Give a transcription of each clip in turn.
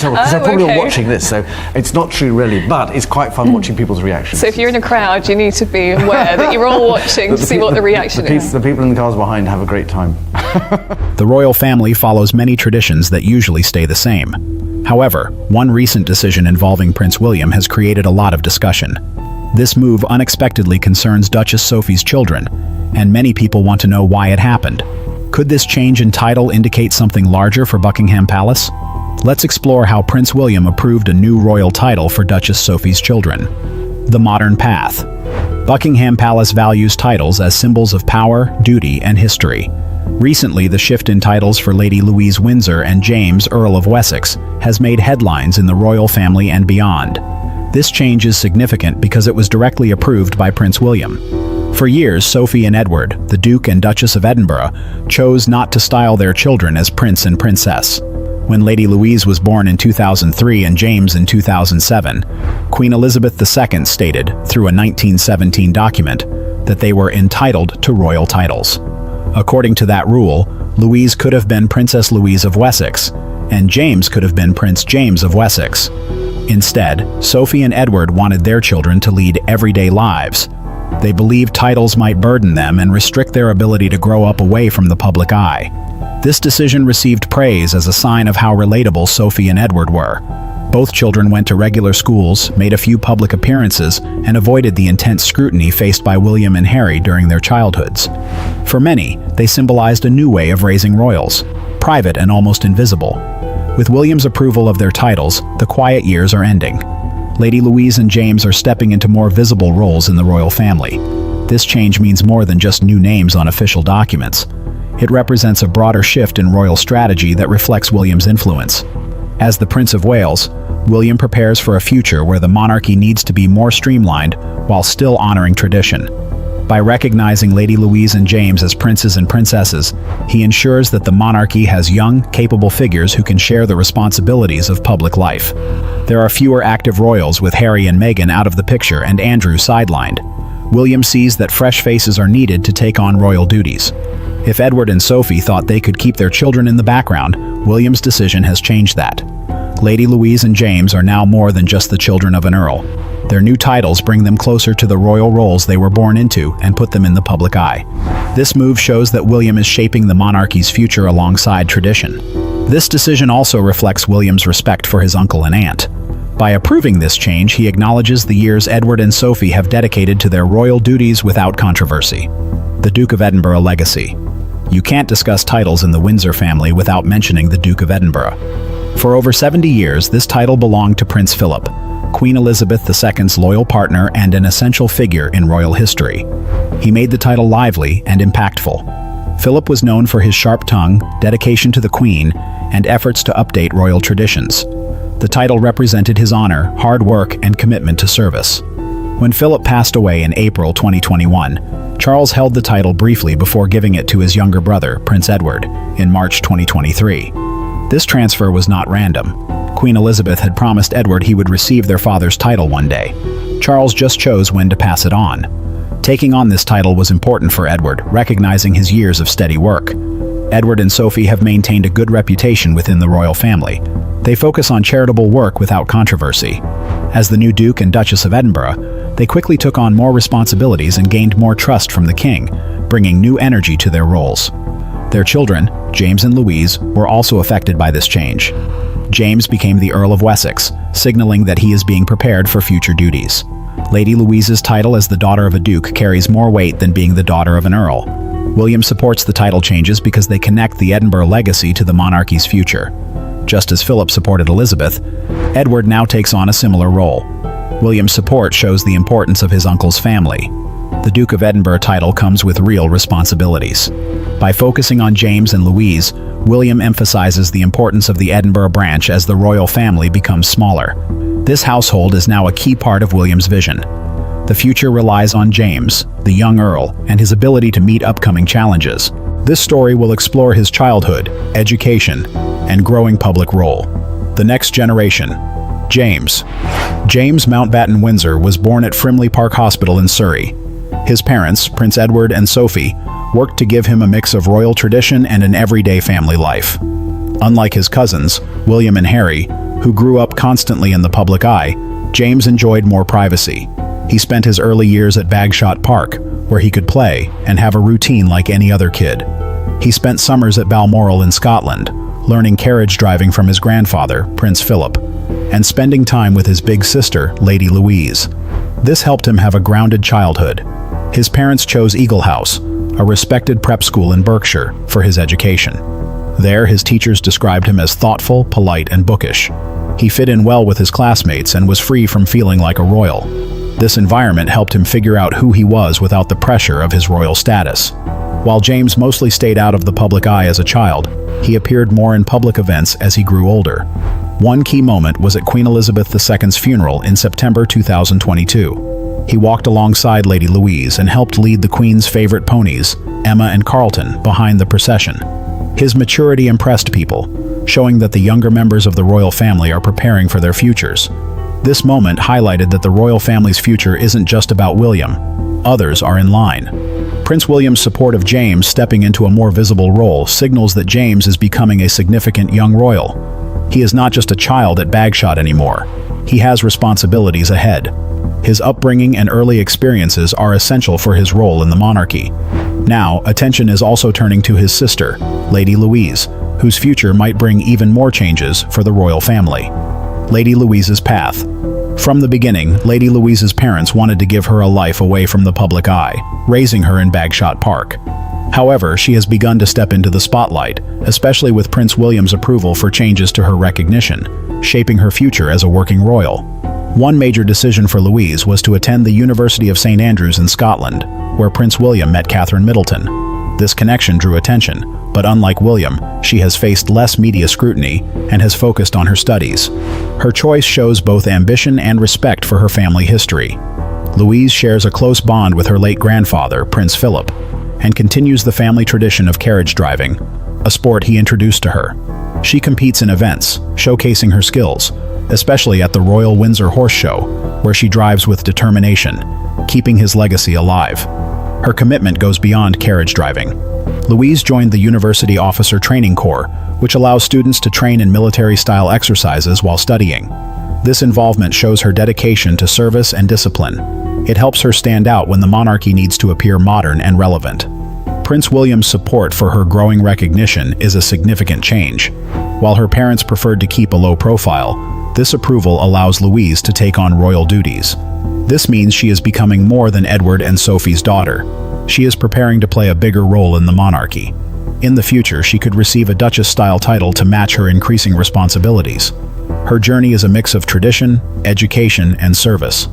Because they're probably all watching this, so it's not true really, but it's quite fun watching people's reactions. So if you're in a crowd, you need to be aware that you're all watching to see what the reaction is. The people in the cars behind have a great time. The royal family follows many traditions that usually stay the same. However, one recent decision involving Prince William has created a lot of discussion. This move unexpectedly concerns Duchess Sophie's children, and many people want to know why it happened. Could this change in title indicate something larger for Buckingham Palace? Let's explore how Prince William approved a new royal title for Duchess Sophie's children. The modern path. Buckingham Palace values titles as symbols of power, duty, and history. Recently, the shift in titles for Lady Louise Windsor and James, Earl of Wessex, has made headlines in the royal family and beyond. This change is significant because it was directly approved by Prince William. For years, Sophie and Edward, the Duke and Duchess of Edinburgh, chose not to style their children as Prince and Princess. When Lady Louise was born in 2003 and James in 2007, Queen Elizabeth II stated, through a 1917 document, that they were entitled to royal titles. According to that rule, Louise could have been Princess Louise of Wessex, and James could have been Prince James of Wessex. Instead, Sophie and Edward wanted their children to lead everyday lives. They believed titles might burden them and restrict their ability to grow up away from the public eye. This decision received praise as a sign of how relatable Sophie and Edward were. Both children went to regular schools, made a few public appearances, and avoided the intense scrutiny faced by William and Harry during their childhoods. For many, they symbolized a new way of raising royals, private and almost invisible. With William's approval of their titles, the quiet years are ending. Lady Louise and James are stepping into more visible roles in the royal family. This change means more than just new names on official documents. It represents a broader shift in royal strategy that reflects William's influence. As the Prince of Wales, William prepares for a future where the monarchy needs to be more streamlined while still honoring tradition. By recognizing Lady Louise and James as princes and princesses, he ensures that the monarchy has young, capable figures who can share the responsibilities of public life. There are fewer active royals, with Harry and Meghan out of the picture and Andrew sidelined. William sees that fresh faces are needed to take on royal duties. If Edward and Sophie thought they could keep their children in the background, William's decision has changed that. Lady Louise and James are now more than just the children of an earl. Their new titles bring them closer to the royal roles they were born into and put them in the public eye. This move shows that William is shaping the monarchy's future alongside tradition. This decision also reflects William's respect for his uncle and aunt. By approving this change, he acknowledges the years Edward and Sophie have dedicated to their royal duties without controversy. The Duke of Edinburgh legacy. You can't discuss titles in the Windsor family without mentioning the Duke of Edinburgh. For over 70 years, this title belonged to Prince Philip, Queen Elizabeth II's loyal partner and an essential figure in royal history. He made the title lively and impactful. Philip was known for his sharp tongue, dedication to the Queen, and efforts to update royal traditions. The title represented his honor, hard work, and commitment to service. When Philip passed away in April 2021, Charles held the title briefly before giving it to his younger brother, Prince Edward, in March 2023. This transfer was not random. Queen Elizabeth had promised Edward he would receive their father's title one day. Charles just chose when to pass it on. Taking on this title was important for Edward, recognizing his years of steady work. Edward and Sophie have maintained a good reputation within the royal family. They focus on charitable work without controversy. As the new Duke and Duchess of Edinburgh, they quickly took on more responsibilities and gained more trust from the king, bringing new energy to their roles. Their children, James and Louise, were also affected by this change. James became the Earl of Wessex, signaling that he is being prepared for future duties. Lady Louise's title as the daughter of a duke carries more weight than being the daughter of an earl. William supports the title changes because they connect the Edinburgh legacy to the monarchy's future. Just as Philip supported Elizabeth, Edward now takes on a similar role. William's support shows the importance of his uncle's family. The Duke of Edinburgh title comes with real responsibilities. By focusing on James and Louise, William emphasizes the importance of the Edinburgh branch as the royal family becomes smaller. This household is now a key part of William's vision. The future relies on James, the young earl, and his ability to meet upcoming challenges. This story will explore his childhood, education, and growing public role. The next generation. James. James Mountbatten Windsor was born at Frimley Park Hospital in Surrey. His parents, Prince Edward and Sophie, worked to give him a mix of royal tradition and an everyday family life. Unlike his cousins, William and Harry, who grew up constantly in the public eye, James enjoyed more privacy. He spent his early years at Bagshot Park, where he could play and have a routine like any other kid. He spent summers at Balmoral in Scotland, learning carriage driving from his grandfather, Prince Philip, and spending time with his big sister, Lady Louise. This helped him have a grounded childhood. His parents chose Eagle House, a respected prep school in Berkshire, for his education. There, his teachers described him as thoughtful, polite, and bookish. He fit in well with his classmates and was free from feeling like a royal. This environment helped him figure out who he was without the pressure of his royal status. While James mostly stayed out of the public eye as a child, he appeared more in public events as he grew older. One key moment was at Queen Elizabeth II's funeral in September 2022. He walked alongside Lady Louise and helped lead the Queen's favorite ponies, Emma and Carlton, behind the procession. His maturity impressed people, showing that the younger members of the royal family are preparing for their futures. This moment highlighted that the royal family's future isn't just about William. Others are in line. Prince William's support of James stepping into a more visible role signals that James is becoming a significant young royal. He is not just a child at Bagshot anymore. He has responsibilities ahead. His upbringing and early experiences are essential for his role in the monarchy. Now, attention is also turning to his sister, Lady Louise, whose future might bring even more changes for the royal family. Lady Louise's path. From the beginning, Lady Louise's parents wanted to give her a life away from the public eye, raising her in Bagshot Park. However, she has begun to step into the spotlight, especially with Prince William's approval for changes to her recognition, shaping her future as a working royal. One major decision for Louise was to attend the University of St. Andrews in Scotland, where Prince William met Catherine Middleton. This connection drew attention, but unlike William, she has faced less media scrutiny and has focused on her studies. Her choice shows both ambition and respect for her family history. Louise shares a close bond with her late grandfather, Prince Philip, and continues the family tradition of carriage driving, a sport he introduced to her. She competes in events, showcasing her skills, especially at the Royal Windsor Horse Show, where she drives with determination, keeping his legacy alive. Her commitment goes beyond carriage driving. Louise joined the University Officer Training Corps, which allows students to train in military-style exercises while studying. This involvement shows her dedication to service and discipline. It helps her stand out when the monarchy needs to appear modern and relevant. Prince William's support for her growing recognition is a significant change. While her parents preferred to keep a low profile, this approval allows Louise to take on royal duties. This means she is becoming more than Edward and Sophie's daughter. She is preparing to play a bigger role in the monarchy. In the future, she could receive a Duchess-style title to match her increasing responsibilities. Her journey is a mix of tradition, education, and service.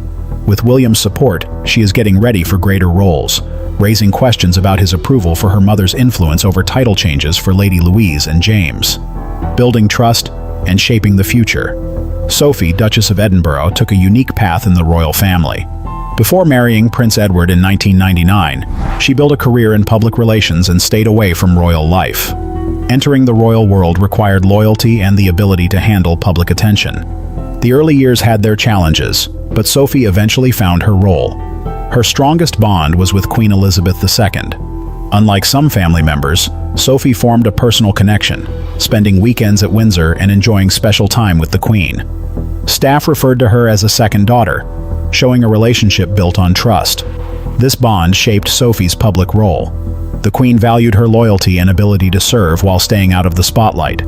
With William's support, she is getting ready for greater roles, raising questions about his approval for her mother's influence over title changes for Lady Louise and James. Building trust and shaping the future. Sophie, Duchess of Edinburgh, took a unique path in the royal family. Before marrying Prince Edward in 1999, she built a career in public relations and stayed away from royal life. Entering the royal world required loyalty and the ability to handle public attention. The early years had their challenges, but Sophie eventually found her role. Her strongest bond was with Queen Elizabeth II. Unlike some family members, Sophie formed a personal connection, spending weekends at Windsor and enjoying special time with the Queen. Staff referred to her as a second daughter, showing a relationship built on trust. This bond shaped Sophie's public role. The Queen valued her loyalty and ability to serve while staying out of the spotlight.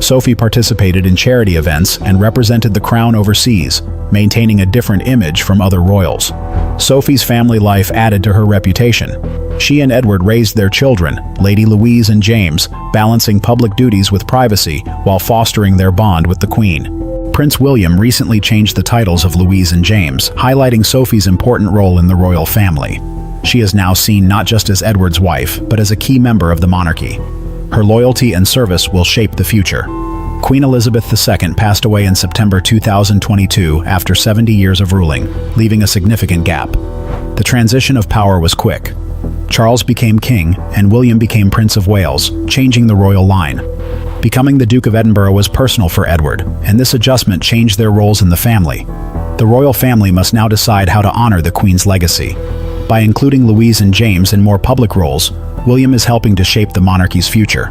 Sophie participated in charity events and represented the crown overseas, maintaining a different image from other royals. Sophie's family life added to her reputation. She and Edward raised their children, Lady Louise and James, balancing public duties with privacy while fostering their bond with the Queen. Prince William recently changed the titles of Louise and James, highlighting Sophie's important role in the royal family. She is now seen not just as Edward's wife, but as a key member of the monarchy. Her loyalty and service will shape the future. Queen Elizabeth II passed away in September 2022 after 70 years of ruling, leaving a significant gap. The transition of power was quick. Charles became king, and William became Prince of Wales, changing the royal line. Becoming the Duke of Edinburgh was personal for Edward, and this adjustment changed their roles in the family. The royal family must now decide how to honor the Queen's legacy. By including Louise and James in more public roles, William is helping to shape the monarchy's future.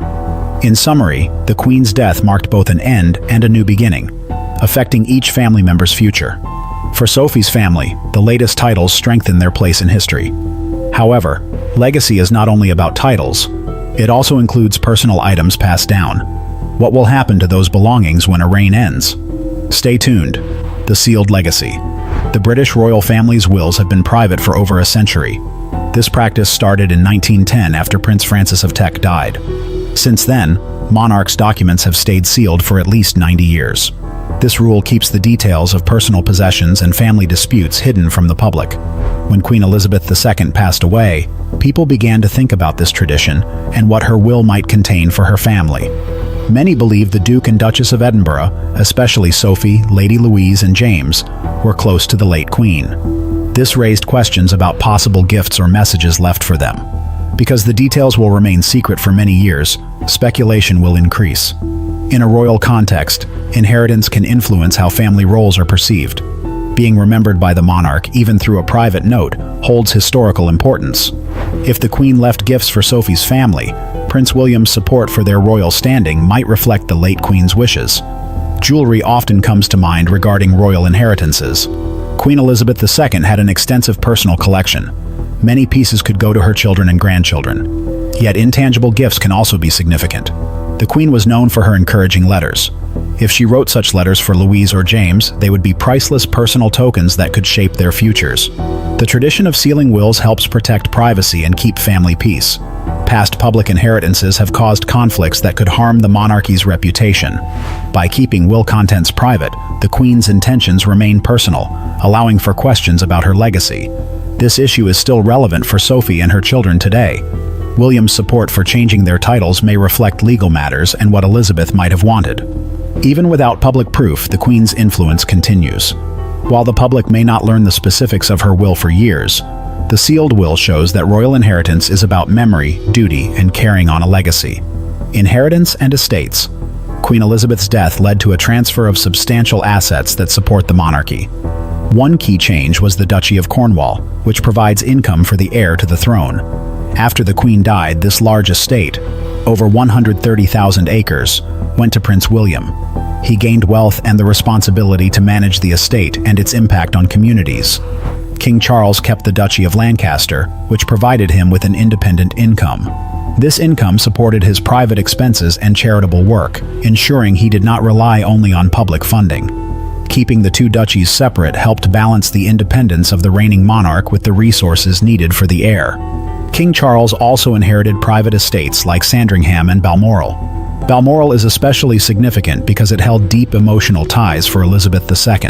In summary, the Queen's death marked both an end and a new beginning. affecting each family member's future. For Sophie's family, the latest titles strengthen their place in history. However, legacy is not only about titles, it also includes personal items passed down. What will happen to those belongings when a reign ends? Stay tuned. The sealed legacy. The British royal family's wills have been private for over a century. This practice started in 1910 after Prince Francis of Teck died. Since then, monarchs' documents have stayed sealed for at least 90 years. This rule keeps the details of personal possessions and family disputes hidden from the public. When Queen Elizabeth II passed away, people began to think about this tradition and what her will might contain for her family. Many believe the Duke and Duchess of Edinburgh, especially Sophie, Lady Louise, and James, were close to the late Queen. This raised questions about possible gifts or messages left for them. Because the details will remain secret for many years, speculation will increase. In a royal context, inheritance can influence how family roles are perceived. Being remembered by the monarch, even through a private note, holds historical importance. If the Queen left gifts for Sophie's family, Prince William's support for their royal standing might reflect the late Queen's wishes. Jewelry often comes to mind regarding royal inheritances. Queen Elizabeth II had an extensive personal collection. Many pieces could go to her children and grandchildren. Yet intangible gifts can also be significant. The Queen was known for her encouraging letters. If she wrote such letters for Louise or James, they would be priceless personal tokens that could shape their futures. The tradition of sealing wills helps protect privacy and keep family peace. Past public inheritances have caused conflicts that could harm the monarchy's reputation. By keeping will contents private, the Queen's intentions remain personal, allowing for questions about her legacy. This issue is still relevant for Sophie and her children today. William's support for changing their titles may reflect legal matters and what Elizabeth might have wanted. Even without public proof, the Queen's influence continues. While the public may not learn the specifics of her will for years, the sealed will shows that royal inheritance is about memory, duty, and carrying on a legacy. Inheritance and estates. Queen Elizabeth's death led to a transfer of substantial assets that support the monarchy. One key change was the Duchy of Cornwall, which provides income for the heir to the throne. After the Queen died, this large estate, over 130,000 acres, went to Prince William. He gained wealth and the responsibility to manage the estate and its impact on communities. King Charles kept the Duchy of Lancaster, which provided him with an independent income. This income supported his private expenses and charitable work, ensuring he did not rely only on public funding. Keeping the two duchies separate helped balance the independence of the reigning monarch with the resources needed for the heir. King Charles also inherited private estates like Sandringham and Balmoral. Balmoral is especially significant because it held deep emotional ties for Elizabeth II.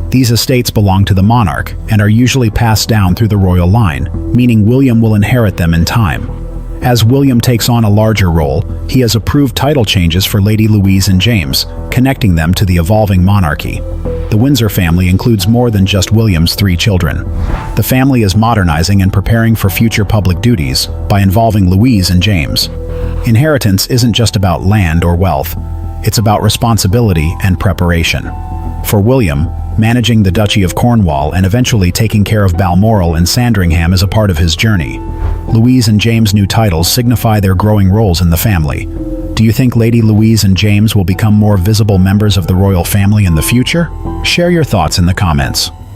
These estates belong to the monarch and are usually passed down through the royal line, meaning William will inherit them in time. As William takes on a larger role, he has approved title changes for Lady Louise and James, connecting them to the evolving monarchy. The Windsor family includes more than just William's 3 children. The family is modernizing and preparing for future public duties by involving Louise and James. Inheritance isn't just about land or wealth, it's about responsibility and preparation. For William, managing the Duchy of Cornwall and eventually taking care of Balmoral and Sandringham is a part of his journey. Louise and James' new titles signify their growing roles in the family. Do you think Lady Louise and James will become more visible members of the royal family in the future? Share your thoughts in the comments.